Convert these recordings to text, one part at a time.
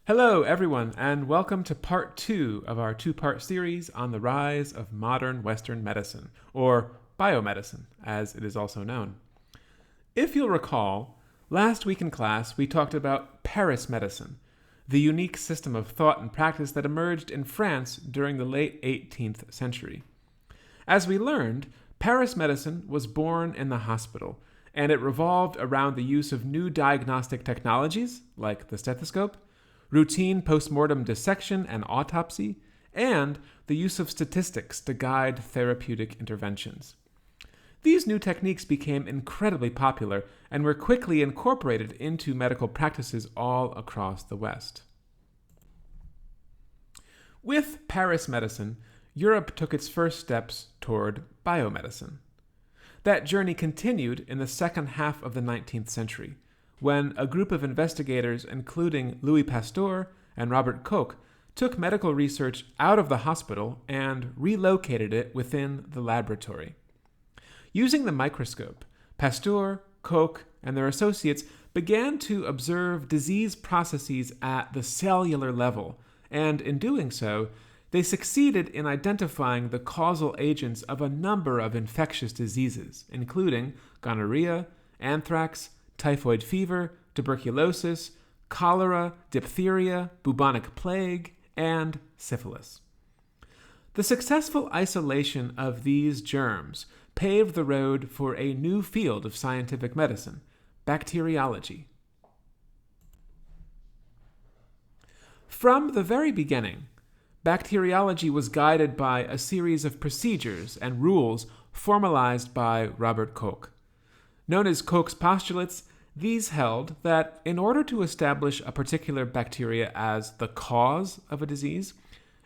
Hello, everyone, and welcome to part 2 of our two-part series on the rise of modern Western medicine, or biomedicine, as it is also known. If you'll recall, last week in class we talked about Paris medicine, the unique system of thought and practice that emerged in France during the late 18th century. As we learned, Paris medicine was born in the hospital, and it revolved around the use of new diagnostic technologies, like the stethoscope, routine postmortem dissection and autopsy, and the use of statistics to guide therapeutic interventions. These new techniques became incredibly popular and were quickly incorporated into medical practices all across the West. With Paris medicine, Europe took its first steps toward biomedicine. That journey continued in the second half of the 19th century, when a group of investigators, including Louis Pasteur and Robert Koch, took medical research out of the hospital and relocated it within the laboratory. Using the microscope, Pasteur, Koch, and their associates began to observe disease processes at the cellular level, and in doing so, they succeeded in identifying the causal agents of a number of infectious diseases, including gonorrhea, anthrax, typhoid fever, tuberculosis, cholera, diphtheria, bubonic plague, and syphilis. The successful isolation of these germs paved the road for a new field of scientific medicine, bacteriology. From the very beginning, bacteriology was guided by a series of procedures and rules formalized by Robert Koch. Known as Koch's postulates, these held that in order to establish a particular bacteria as the cause of a disease,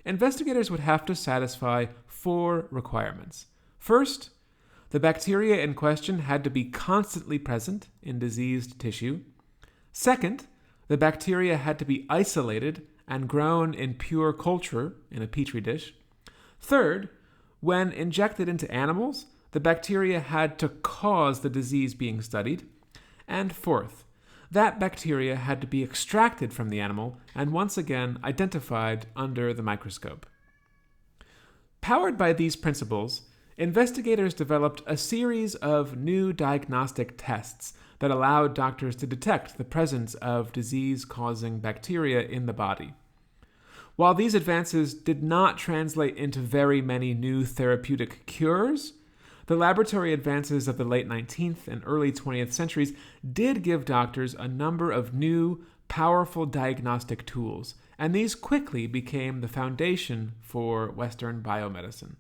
investigators would have to satisfy 4 requirements. First, the bacteria in question had to be constantly present in diseased tissue. Second, the bacteria had to be isolated and grown in pure culture in a petri dish. Third, when injected into animals, the bacteria had to cause the disease being studied. And fourth, that bacteria had to be extracted from the animal and once again identified under the microscope. Powered by these principles, investigators developed a series of new diagnostic tests that allowed doctors to detect the presence of disease-causing bacteria in the body. While these advances did not translate into very many new therapeutic cures, the laboratory advances of the late 19th and early 20th centuries did give doctors a number of new, powerful diagnostic tools, and these quickly became the foundation for Western biomedicine.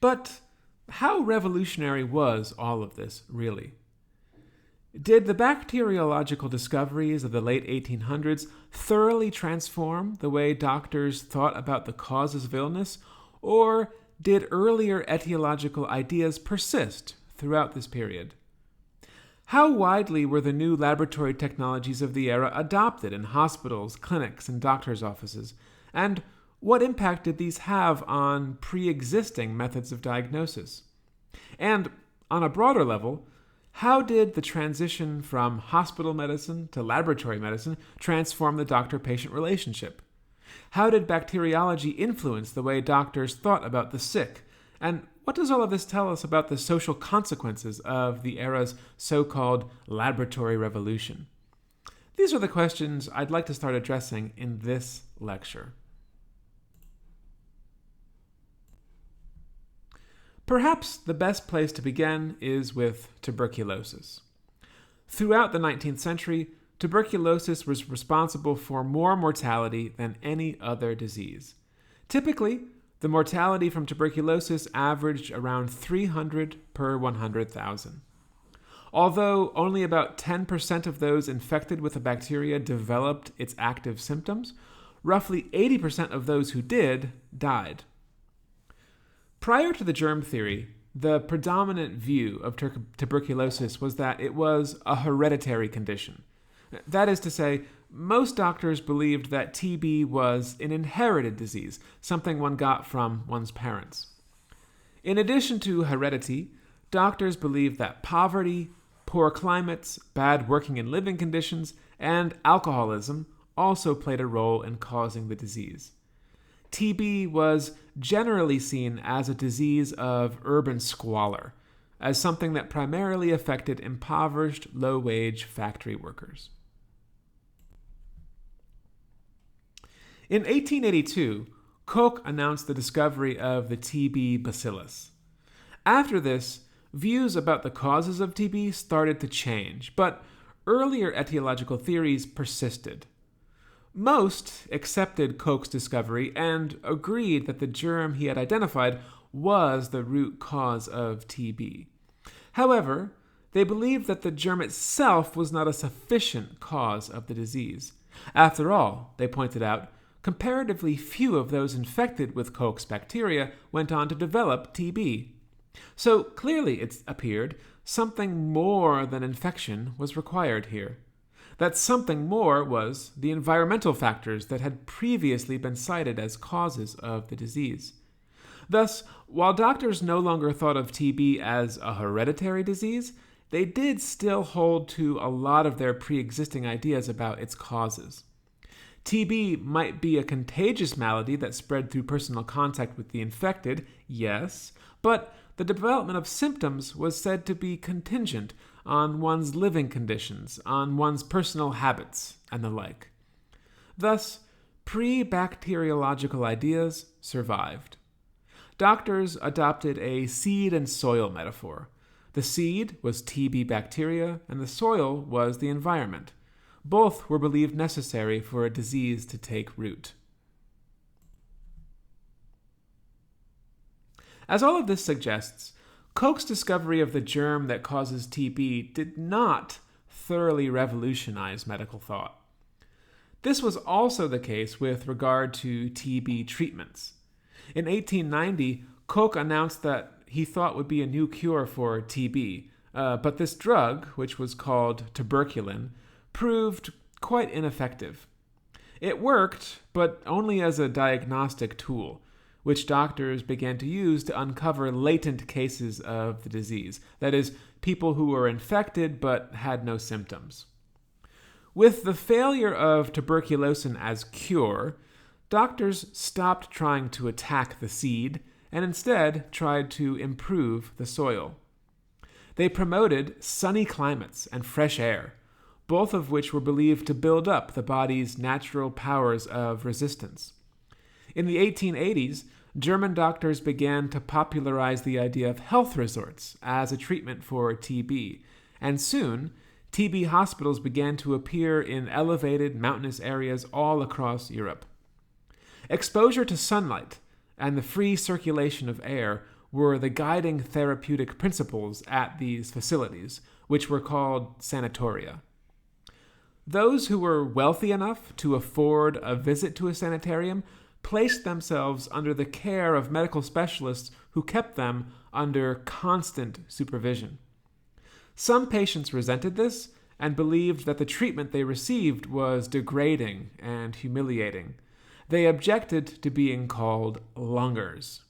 But how revolutionary was all of this, really? Did the bacteriological discoveries of the late 1800s thoroughly transform the way doctors thought about the causes of illness, or did earlier etiological ideas persist throughout this period? How widely were the new laboratory technologies of the era adopted in hospitals, clinics, and doctors' offices? And what impact did these have on pre-existing methods of diagnosis? And on a broader level, how did the transition from hospital medicine to laboratory medicine transform the doctor-patient relationship? How did bacteriology influence the way doctors thought about the sick? And what does all of this tell us about the social consequences of the era's so-called laboratory revolution? These are the questions I'd like to start addressing in this lecture. Perhaps the best place to begin is with tuberculosis. Throughout the 19th century, tuberculosis was responsible for more mortality than any other disease. Typically, the mortality from tuberculosis averaged around 300 per 100,000. Although only about 10% of those infected with the bacteria developed its active symptoms, roughly 80% of those who did died. Prior to the germ theory, the predominant view of tuberculosis was that it was a hereditary condition. That is to say, most doctors believed that TB was an inherited disease, something one got from one's parents. In addition to heredity, doctors believed that poverty, Poor climates, bad working and living conditions, and alcoholism also played a role in causing the disease. TB was generally seen as a disease of urban squalor, as something that primarily affected impoverished, low-wage factory workers. In 1882, Koch announced the discovery of the TB bacillus. After this, views about the causes of TB started to change, but earlier etiological theories persisted. Most accepted Koch's discovery and agreed that the germ he had identified was the root cause of TB. However, they believed that the germ itself was not a sufficient cause of the disease. After all, they pointed out, comparatively few of those infected with Koch's bacteria went on to develop TB. So clearly, it appeared, something more than infection was required here. That something more was the environmental factors that had previously been cited as causes of the disease. Thus, while doctors no longer thought of TB as a hereditary disease, they did still hold to a lot of their pre-existing ideas about its causes. TB might be a contagious malady that spread through personal contact with the infected, yes, but the development of symptoms was said to be contingent on one's living conditions, on one's personal habits, and the like. Thus, pre-bacteriological ideas survived. Doctors adopted a seed and soil metaphor. The seed was TB bacteria, and the soil was the environment. Both were believed necessary for a disease to take root. As all of this suggests, Koch's discovery of the germ that causes TB did not thoroughly revolutionize medical thought. This was also the case with regard to TB treatments. In 1890, Koch announced that he thought would be a new cure for TB, but this drug, which was called tuberculin, proved quite ineffective. It worked, but only as a diagnostic tool, which doctors began to use to uncover latent cases of the disease, that is, people who were infected but had no symptoms. With the failure of tuberculosis as cure, doctors stopped trying to attack the seed and instead tried to improve the soil. They promoted sunny climates and fresh air, both of which were believed to build up the body's natural powers of resistance. In the 1880s, German doctors began to popularize the idea of health resorts as a treatment for TB, and soon, TB hospitals began to appear in elevated mountainous areas all across Europe. Exposure to sunlight and the free circulation of air were the guiding therapeutic principles at these facilities, which were called sanatoria. Those who were wealthy enough to afford a visit to a sanitarium placed themselves under the care of medical specialists who kept them under constant supervision. Some patients resented this and believed that the treatment they received was degrading and humiliating. They objected to being called lungers.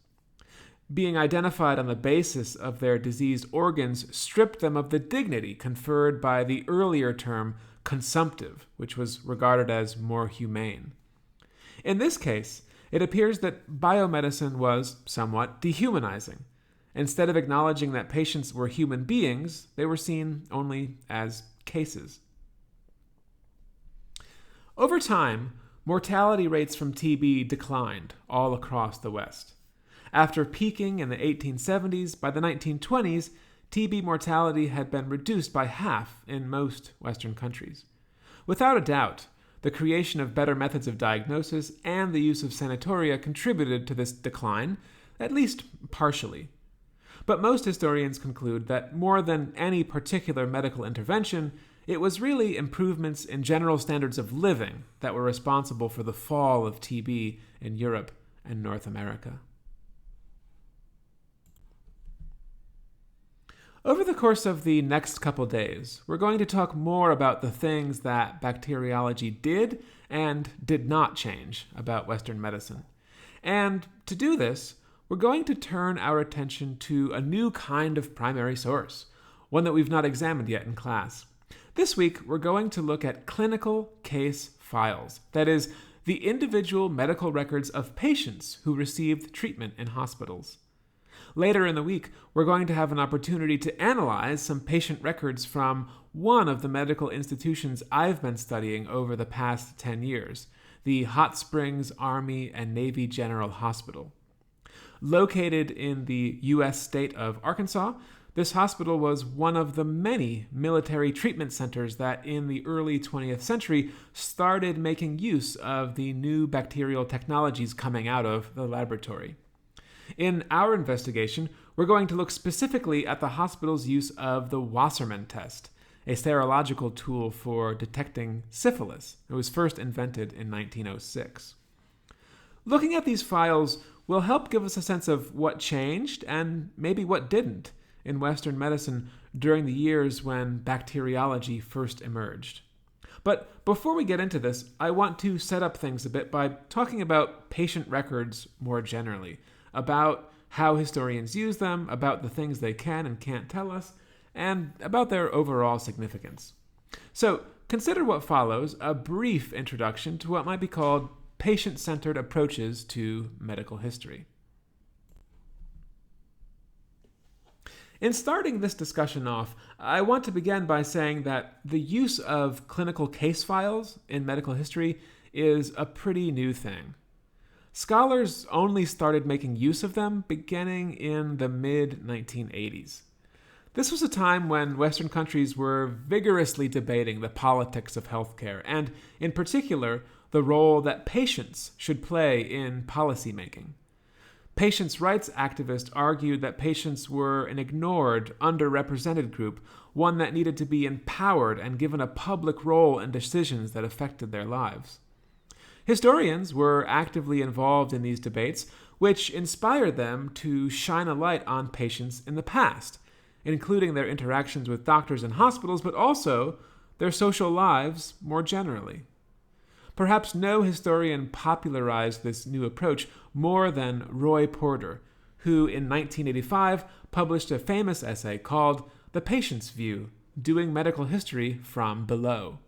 Being identified on the basis of their diseased organs stripped them of the dignity conferred by the earlier term consumptive, which was regarded as more humane. In this case, it appears that biomedicine was somewhat dehumanizing. Instead of acknowledging that patients were human beings, they were seen only as cases. Over time, mortality rates from TB declined all across the West. After peaking in the 1870s, by the 1920s, TB mortality had been reduced by half in most Western countries. Without a doubt, the creation of better methods of diagnosis and the use of sanatoria contributed to this decline, at least partially. But most historians conclude that more than any particular medical intervention, it was really improvements in general standards of living that were responsible for the fall of TB in Europe and North America. Over the course of the next couple days, we're going to talk more about the things that bacteriology did and did not change about Western medicine. And to do this, we're going to turn our attention to a new kind of primary source, one that we've not examined yet in class. This week, we're going to look at clinical case files. That is, the individual medical records of patients who received treatment in hospitals. Later in the week, we're going to have an opportunity to analyze some patient records from one of the medical institutions I've been studying over the past 10 years, the Hot Springs Army and Navy General Hospital. Located in the U.S. state of Arkansas, this hospital was one of the many military treatment centers that in the early 20th century started making use of the new bacterial technologies coming out of the laboratory. In our investigation, we're going to look specifically at the hospital's use of the Wassermann test, a serological tool for detecting syphilis. It was first invented in 1906. Looking at these files will help give us a sense of what changed and maybe what didn't in Western medicine during the years when bacteriology first emerged. But before we get into this, I want to set up things a bit by talking about patient records more generally, about how historians use them, about the things they can and can't tell us, and about their overall significance. So consider what follows a brief introduction to what might be called patient-centered approaches to medical history. In starting this discussion off, I want to begin by saying that the use of clinical case files in medical history is a pretty new thing. Scholars only started making use of them beginning in the mid-1980s. This was a time when Western countries were vigorously debating the politics of healthcare, and in particular, the role that patients should play in policymaking. Patients' rights activists argued that patients were an ignored, underrepresented group, one that needed to be empowered and given a public role in decisions that affected their lives. Historians were actively involved in these debates, which inspired them to shine a light on patients in the past, including their interactions with doctors and hospitals, but also their social lives more generally. Perhaps no historian popularized this new approach more than Roy Porter, who in 1985 published a famous essay called The Patient's View, Doing Medical History from Below.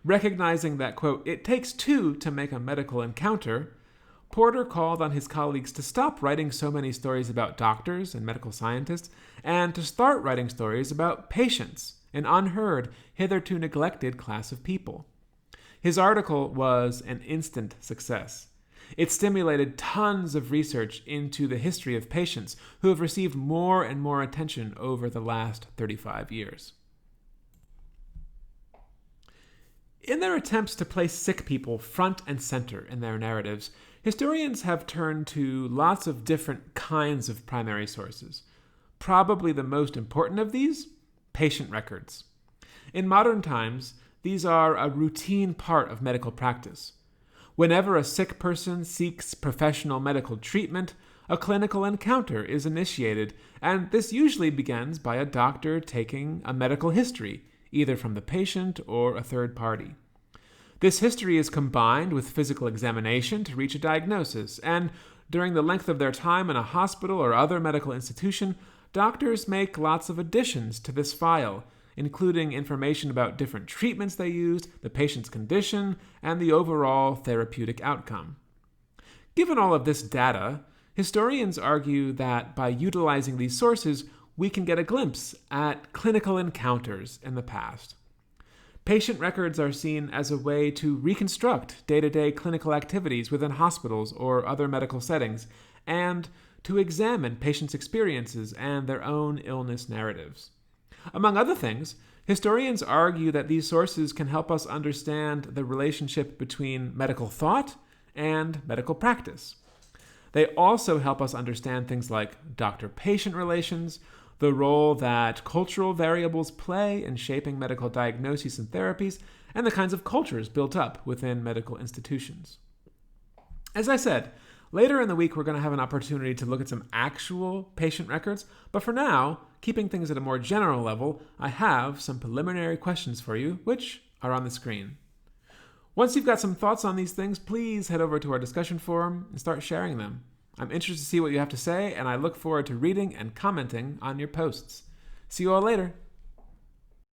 Recognizing that, quote, it takes two to make a medical encounter, Porter called on his colleagues to stop writing so many stories about doctors and medical scientists and to start writing stories about patients, an unheard, hitherto neglected class of people. His article was an instant success. It stimulated tons of research into the history of patients who have received more and more attention over the last 35 years. In their attempts to place sick people front and center in their narratives, historians have turned to lots of different kinds of primary sources. Probably the most important of these, patient records. In modern times, these are a routine part of medical practice. Whenever a sick person seeks professional medical treatment, a clinical encounter is initiated, and this usually begins by a doctor taking a medical history, either from the patient or a third party. This history is combined with physical examination to reach a diagnosis, and during the length of their time in a hospital or other medical institution, doctors make lots of additions to this file, including information about different treatments they used, the patient's condition, and the overall therapeutic outcome. Given all of this data, historians argue that by utilizing these sources, we can get a glimpse at clinical encounters in the past. Patient records are seen as a way to reconstruct day-to-day clinical activities within hospitals or other medical settings, and to examine patients' experiences and their own illness narratives. Among other things, historians argue that these sources can help us understand the relationship between medical thought and medical practice. They also help us understand things like doctor-patient relations, the role that cultural variables play in shaping medical diagnoses and therapies, and the kinds of cultures built up within medical institutions. As I said, later in the week we're going to have an opportunity to look at some actual patient records, but for now, keeping things at a more general level, I have some preliminary questions for you, which are on the screen. Once you've got some thoughts on these things, please head over to our discussion forum and start sharing them. I'm interested to see what you have to say, and I look forward to reading and commenting on your posts. See you all later.